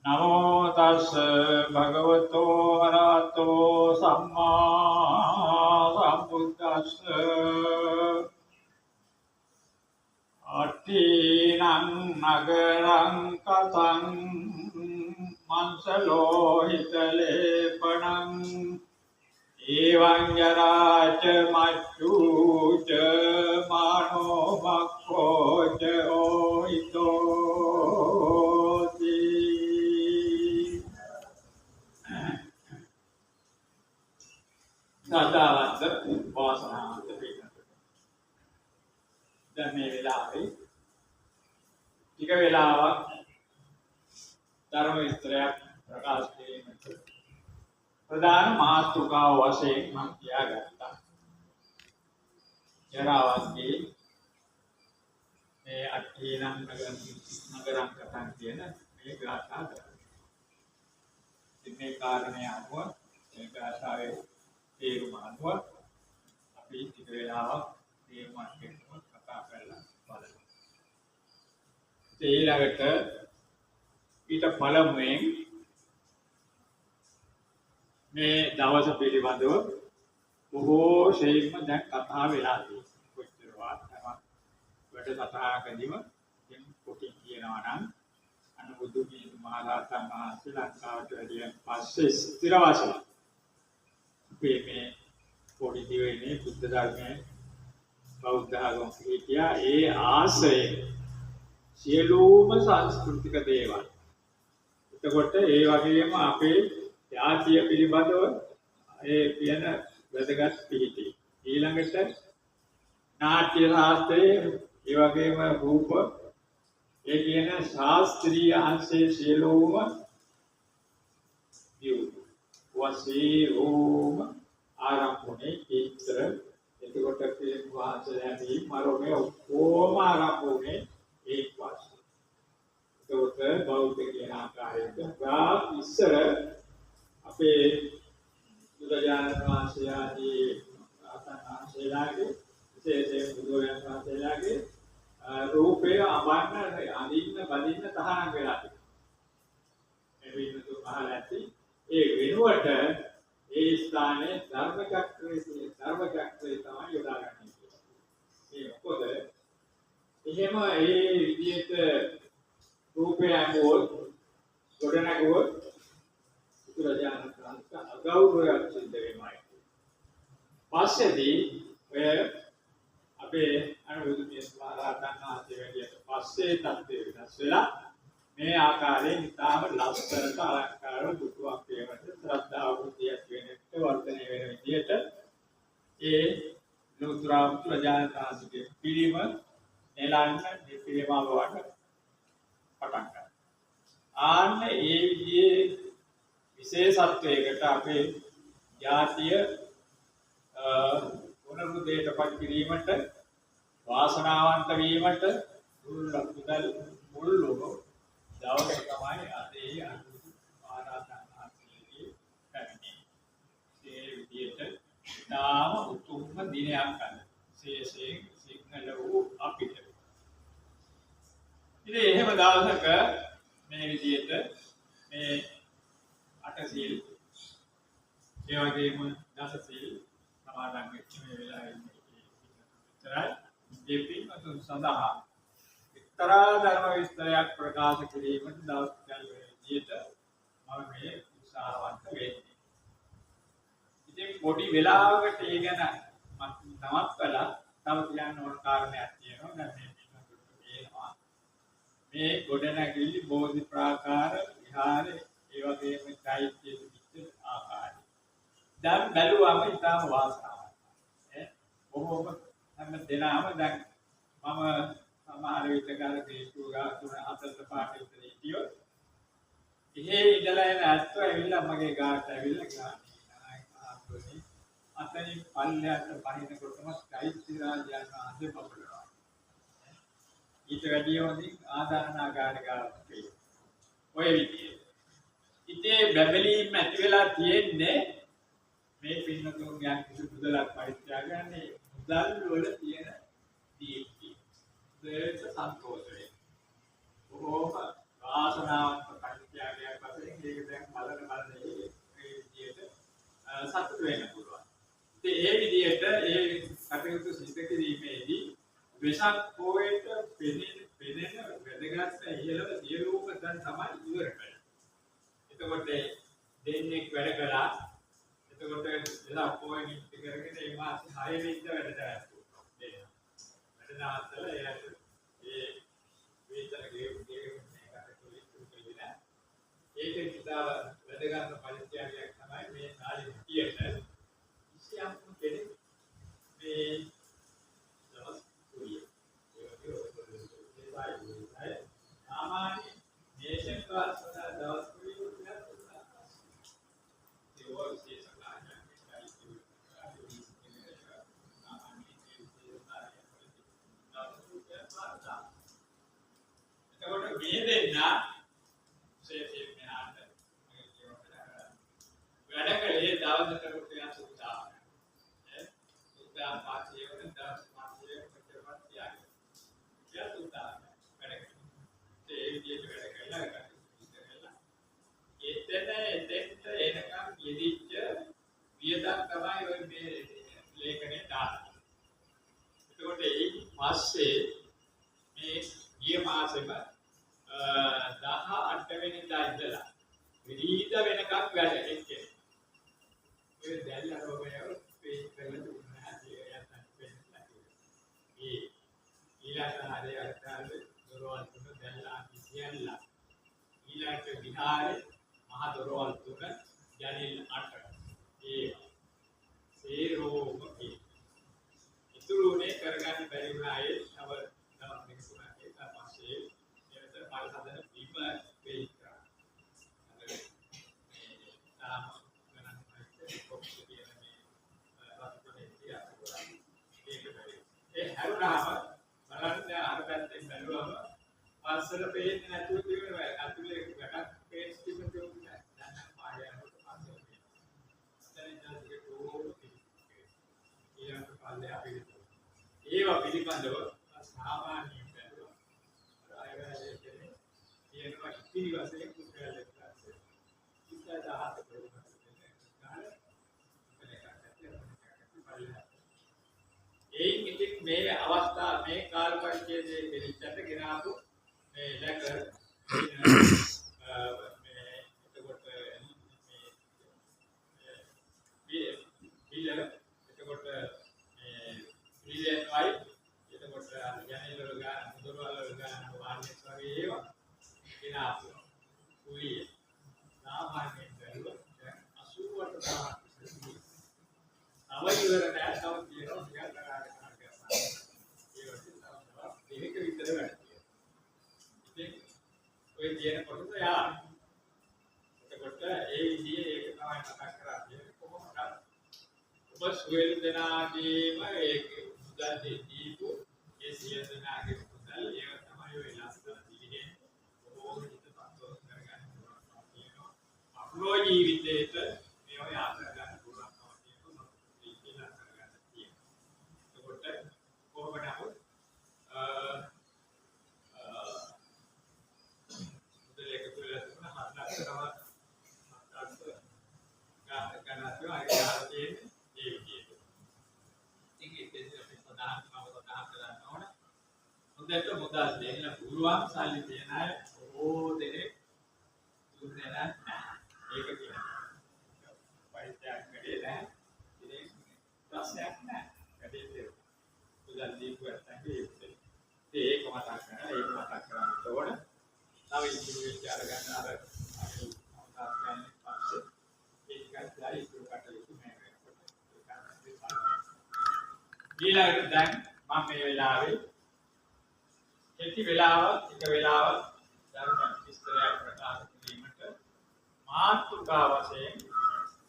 නමෝ තස් භගවතෝ අරහතෝ සම්මා සම්බුද්දස්ස අට්ඨිනං නගරං කතං මංසලෝහිත ලේපණං එවං ජරාච මච්චුච මානෝ මක්ඛෝච ඕහිතෝති. සදාවන්ත වාසනාවන්ත පිළිගන්න. දැන් මේ වෙලාවේ ටික වෙලාවක් ධර්ම විස්තරයක් ප්‍රකාශ කිරීමට ප්‍රධාන මාතෘකාව වශයෙන් මම තියාගත්තා. ජරාවන්ගේ මේ අට්ඨිනං නගරං කතං කියන මේ ගාථා ධර්ම. මේ කාරණේ අනුව මේ ගාථාවේ තේරුම අනුව අපි ටික වෙලාවක් තේරුම් අරගෙන කතා කරලා බලමු. ඊළඟට ඊට පළමුවෙන් මේ දවස පිළිබඳව බොහෝ ශේක්ම දැන් කතා වෙලා තියෙනවා. කොච්චරවත් වැඩසටහනකදීම දැන් පොටින් කියනවා නම් අනුබුදු කියන මහරහතන් වහන්සේ ලංකාවට වැඩියෙන් පස්සේ ස්ථිර වාසය මේ පොඩි දිවෙන්නේ බුද්ධ ධර්මයේ බෞද්ධ ආගම හිටියා. ඒ ආශ්‍රය සියලුම සංස්කෘතික දේවල්. එතකොට ඒ වගේම අපේ ජාතිය පිළිබඳව ඒ කියන වැදගත් පිහිටි. ඊළඟට නාට්‍ය ශාස්ත්‍රයේ ඒ වගේම රූප ඒ කියන ශාස්ත්‍රීය අංශයේ සියලුම වශයෙන් ආරම්භනේ චිත්‍ර එතකොට පිළිම වාසයදී මරෝනේ ඔක්කොම ආරම්භනේ ඒක වශයෙන්. එතකොට බෞද්ධ කියන ආකාරයට ගා ඉස්සර අපේ බුදුරජාණන් වහන්සේ ආදී ආසනාංශලාගේ විශේෂයෙන් බුදුරජාණන් වහන්සේලාගේ රූපය අඹන්න අඳින්න බඳින්න තහනම් වෙලා තිබෙනවා. මේ විදිහට අහලා ඇති ඒ වෙනුවට ඒ ස්ථානයේ ධර්ම චක්‍රයේ තමයි යොදාගන්නේ. මේ මොකද එහෙම ඒ විදිහට රූපය අඹුවොත් ගොඩනගුවොත් බුදුරජාණන් වහන්සේ අගෞරවයක් සිද්ධ වෙනවා. පස්සේදී ඔය අපේ අනුබුදු මහරහතන් වහන්සේ වැඩියට පස්සේ තත්ත්වය වෙනස් වෙලා මේ ආකාරයෙන් ඉතාම ලස්සනට අලංකාර දුටුවක් වේවට ශ්‍රද්ධාව බුද්ධියක් වෙනට වර්ධනය වෙන විදිහට ඒ ලෝතර බුදුරජාණන් වහන්සේගේ පිළිම නෙලන්න පිළිම වවන්න පටන් ගන්නවා. ආන්න ඒ විදිහේ විශේෂත්වයකට අපේ ජාතිය පුනරුද්දේශපත් කිරීමට වාසනාවන්ත වීමට මුල්ලු දවස තමයි අද ඒ අනුබුදු මහරහතන් වහන්සේගේ පැමිණීම. ඒ විදිහට නාම උතුම්ම දිනයක් අද විශේෂයෙන් සිංහල වූ අපිට. ඉතින් එහෙම දවසක මේ විදිහට මේ අටසිල් ඒ වගේම දසසිල් සමාදන් වෙච්ච මේ වෙලාවේ විතරයි මේ පින්වතුන් සඳහා එක්තරා ධර්ම විස්තරයක් ප්‍රකාශ කිරීමට දවස් ගන්න විදිහට මම මේ උත්සාහවන්ත වෙන්නේ. ඉතින් පොඩි වෙලාවකට ඒ ගැන මම නවත්තලා තව කියන්න ඕන කාරණයක් තියෙනවා. දැන් මේ පින්වතුන්ට පේනවා මේ ගොඩනැගිලි බෝධි ප්‍රාකාර විහාරේ ඒ වගේම චෛත්‍ය පිට ආකාරය. දැන් බැලුවම ඉතාම වාසනාවන්තයි. බොහෝම හැම දෙනාම දැන් මම සමහර විටක අර දේශුගා තුන හතර පාට විතර හිටියොත් එහෙ ඉඳලා එන ඇත්තෝ ඇවිල්ලා මගේ ගාට ඇවිල්ලා ගානේ ආපුනේ අතනින් පල්ලයට බහිනකොටම චෛත්‍ය රාජයන් වහන්සේ බබලනවා. ඊට වැඩිය හොඳින් ආදානාගාර ගාවට ඔය විදිහේ. ඉතේ බැබලීම් ඇති වෙලා තියෙන්නේ මේ පින්නතුන් යම් කිසි මුදලක් පරිත්‍යාගන්නේ මුදල් වල තියෙන දීප්තිය. දේශ සන්තෝෂය. බොහෝම වාසනාවන්ත පරිත්‍යාගයක් කටයුතු සිදු කිරීමේදී වෙසක් පොයට පෙනෙන වැදගත් ඉහළම සියලුම දන් තමයි ඉවර කරන්නේ. එතකොට දෙන්නේ වැඩ කළා. එතකොට වෙසක් පොය නිත්‍ය කරගෙන මේ මාසේ 6 වෙනිදා වැඩ කරනවා. වැඩ නවත්තලා එයාට ඒ වේතන ගෙවුම් මේකට කොලිස්සු කියලා. ඒකේ ඉඳලා වැඩ ගන්න පරිත්‍යාගයක් තමයි මේ නාලේ හිටියට කිසියම් කෙනෙක් මේ දවස් කුලිය सामान्य नेशन का दस मासे में ये मासे में 18 වෙනිදා ඉඳලා විවිධ වෙනකම් වැඩ එක්කේ ඒ දැල්ලා රෝගයව පේස් කරලා දුන්නා ඒයත් වෙනවා ඒ ඊළඟ හරේ අර්ථාලේ දොරවල් තුන දැල්ලා කියන්නලා ඊළඟ විහාරේ මහ දොරවල් තුන ජනෙල් 8 ඒ සේරෝම ඉතුරුනේ කරගන්න බැරි වුණා ඒ තව දෙක තුනක් ඊට පස්සේ එතන පාල හදන බිම වෙයි කරා. අර ගණන් කොක්ස් කියන මේ රත්තරේ තියා ඒ හැරුණාම බලන්න අර පැත්තෙන් බැලුවම පස්සට පේන්නේ නැතුව තිබුණා අතුලේ ගැටක් පේස් ටික තිබුණා. දැන් පාය යනකොට පස්සේ පේනවා. එතන ඉඳන් ඊළඟ පාලේ අපි ඒවා පිළිබඳව සාමාන්‍ය බැලුවා. ආයවැය කියන්නේ කියනවා ඉතිරි වශයෙන් කුසල දෙකක්. ඉස්සර 17 ඒ ඉතින් මේ අවස්ථාව මේ කාල පරිච්ඡේදයේ පිළිච්ඡට ගෙනාවු මේ ලැකර් මේ එතකොට මේ බිල එතකොට රිලෙන් වයි එතකොට ජනෙල් වල ගන්න දොරවල් වල ගන්න වාර්නිස් වගේ ඒවා ගෙනාවු කුලිය සාමාන්‍යයෙන් බැලුවොත් 88000 අවයිවර නෑ තව කියනවා ටිකක් කරාගෙන කරගන්නවා ඒ වගේ තව දෙක විතර වැඩ තියෙනවා ඉතින් ඔය කියන කොටස යා එතකොට ඒ විදිහේ ඒක තමයි මතක් කරන්නේ කොහොමද ඔබ සුවේල් දෙනාගේම ඒක මුදල් දීපු ඒ සියලු දෙනාගේ මුදල් ඒක තමයි ඔය ලස්සන දිලිහෙන් ඔබ හිත සතුට කරගන්න පුළුවන් කියනවා අපලෝ ජීවිතේට මේවා යාද ගන්න පුළුවන් කොහොමද මුදල් එකතු වෙලා තිබුණ 7 ලක්ෂ ගන්න තියෙනවා ඒ යාළුවෝ ඒ විදිහට. ඉතින් ඒක අපි සදාහන් කරන්න ඕන. හොඳට මුදල් දෙන්න පුළුවන් සල්ලි දෙන අය ඕ දෙනෙක් දුන්නේ නැහැ. ඒක කියනවා. පරිත්‍යාග කරේ නැහැ. ඉතින් ප්‍රශ්නයක් නැහැ. වැඩේ මුදල් දීපුවත් නැහැ. ඒක මතක් කරගන්න ඕන. තව ඉතුරු විචාර ගන්න අර අපි අවතාර ගන්න පස්සේ ඒකත් ලයි ඉතුරු කටයුතු මේ වෙනකොට ඊළඟට දැන් මම මේ වෙලාවේ කෙටි වෙලාවක් එක වෙලාවක් ධර්ම විස්තරයක් ප්‍රකාශ කිරීමට මාතෘකා වශයෙන්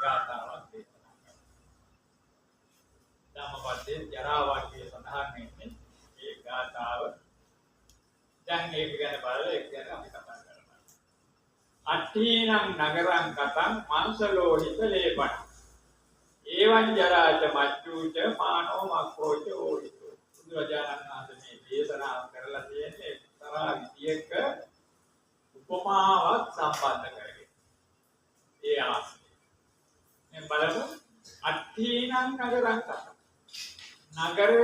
ගාථාවක් දේශනා කරනවා. ධම්මපදයේ ජරා වාක්‍යය සඳහන් වෙන්නේ ඒ ගාථාව. දැන් ඒක ගැන බලලා ඒක ගැන අපි කතා කරනවා. අට්ඨීනං නගරං කතං මංසලෝහිත ලේපණ. ඒවං ජරාච මච්චුච මානෝ මක්ඛෝච ඕහිතෝ. බුදුරජාණන් වහන්සේ මේ දේශනාව කරලා තියෙන්නේ තරහ විදියක උපමාවක් සම්බන්ධ කරගෙන. ඒ ආස්ති. මේ බලමු අට්ඨීනං නගරං කතං. නගර